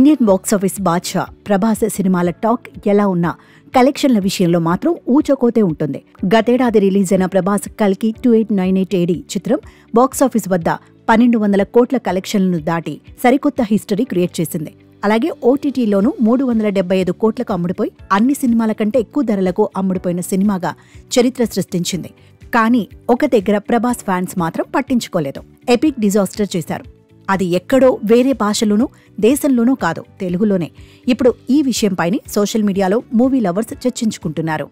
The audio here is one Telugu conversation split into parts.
ఇండియన్ బాక్సాఫీస్ బాద్షా ప్రభాస్ సినిమాల టాక్ ఎలా ఉన్నా కలెక్షన్ల విషయంలో మాత్రం ఊచకోతే ఉంటుంది. గతేడాది రిలీజ్ అయిన ప్రభాస్ కల్కి 2898 AD చిత్రం బాక్సాఫీస్ వద్ద 1200 కోట్ల కలెక్షన్లను దాటి సరికొత్త హిస్టరీ క్రియేట్ చేసింది. అలాగే ఓటీటీలోనూ 375 కోట్లకు అమ్ముడుపోయి అన్ని సినిమాల కంటే ఎక్కువ ధరలకు అమ్ముడుపోయిన సినిమాగా చరిత్ర సృష్టించింది. కానీ ఒక దగ్గర ప్రభాస్ ఫ్యాన్స్ మాత్రం పట్టించుకోలేదు. ఎపిక్ డిజాస్టర్ చేశారు. అది ఎక్కడో వేరే భాషలోనూ దేశంలోనూ కాదు, తెలుగులోనే. ఇప్పుడు ఈ విషయంపైనే సోషల్ మీడియాలో మూవీ లవర్స్ చర్చించుకుంటున్నారు.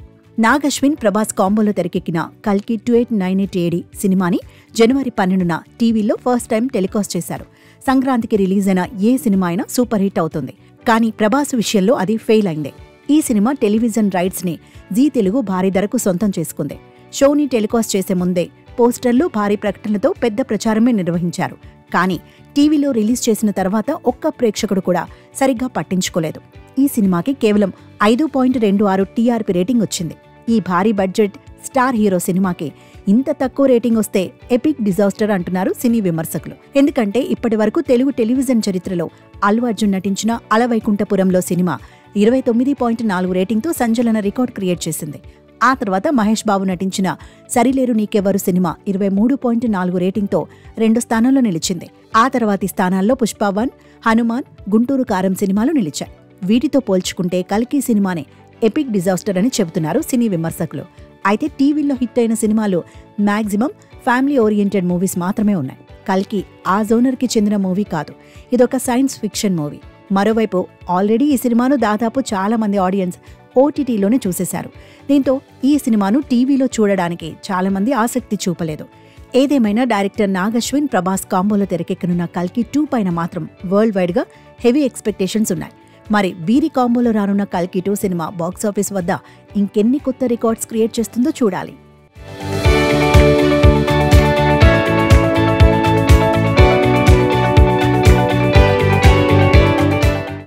నాగ్ అశ్విన్ ప్రభాస్ కాంబోలో తెరకెక్కిన కల్కి 2898 AD సినిమాని జనవరి 12న టీవీలో ఫస్ట్ టైం టెలికాస్ట్ చేశారు. సంక్రాంతికి రిలీజ్ అయిన ఏ సినిమా అయినా సూపర్ హిట్ అవుతుంది. కానీ ప్రభాస్ విషయంలో అది ఫెయిల్ అయింది. ఈ సినిమా టెలివిజన్ రైట్స్ ని జీ తెలుగు భారీ ధరకు సొంతం చేసుకుంది. షోని టెలికాస్ట్ చేసే ముందే పోస్టర్లు, భారీ ప్రకటనలతో పెద్ద ప్రచారమే నిర్వహించారు. కానీ టీవీలో రిలీజ్ చేసిన తర్వాత ఒక్క ప్రేక్షకుడు కూడా సరిగ్గా పట్టించుకోలేదు. ఈ సినిమాకి కేవలం 5.26 TRP రేటింగ్ వచ్చింది. ఈ భారీ బడ్జెట్ స్టార్ హీరో సినిమాకి ఇంత తక్కువ రేటింగ్ వస్తే ఎపిక్ డిజాస్టర్ అంటున్నారు సినీ విమర్శకులు. ఎందుకంటే ఇప్పటి వరకు తెలుగు టెలివిజన్ చరిత్రలో అల్లు అర్జున్ నటించిన అలవైకుంఠపురంలో సినిమా 29.4 రేటింగ్తో సంచలన రికార్డ్ క్రియేట్ చేసింది. ఆ తర్వాత మహేష్ బాబు నటించిన సరిలేరు నీకెవ్వరు సినిమా 23.4 రేటింగ్తో 2వ స్థానంలో నిలిచింది. ఆ తర్వాతి స్థానాల్లో పుష్ప 1, హనుమాన్, గుంటూరు కారం సినిమాలు నిలిచాయి. వీటితో పోల్చుకుంటే కల్కి సినిమానే ఎపిక్ డిజాస్టర్ అని చెబుతున్నారు సినీ విమర్శకులు. అయితే టీవీలో హిట్ అయిన సినిమాలు మ్యాక్సిమం ఫ్యామిలీ ఓరియంటెడ్ మూవీస్ మాత్రమే ఉన్నాయి. కల్కి ఆ జోనర్కి చెందిన మూవీ కాదు. ఇదొక సైన్స్ ఫిక్షన్ మూవీ. మరోవైపు ఆల్రెడీ ఈ సినిమాను దాదాపు చాలా మంది ఆడియన్స్ ఓటీటీలోనే చూసేశారు. దీంతో ఈ సినిమాను టీవీలో చూడడానికి చాలా మంది ఆసక్తి చూపలేదు. ఏదేమైనా డైరెక్టర్ నాగ్ అశ్విన్ ప్రభాస్ కాంబోలో తెరకెక్కనున్న కల్కి 2 పైన మాత్రం వరల్డ్ వైడ్ గా హెవీ ఎక్స్పెక్టేషన్స్ ఉన్నాయి. మరి వీరి కాంబోలో రానున్న కల్కి 2 సినిమా బాక్సాఫీస్ వద్ద ఇంకెన్ని కొత్త రికార్డ్స్ క్రియేట్ చేస్తుందో చూడాలి.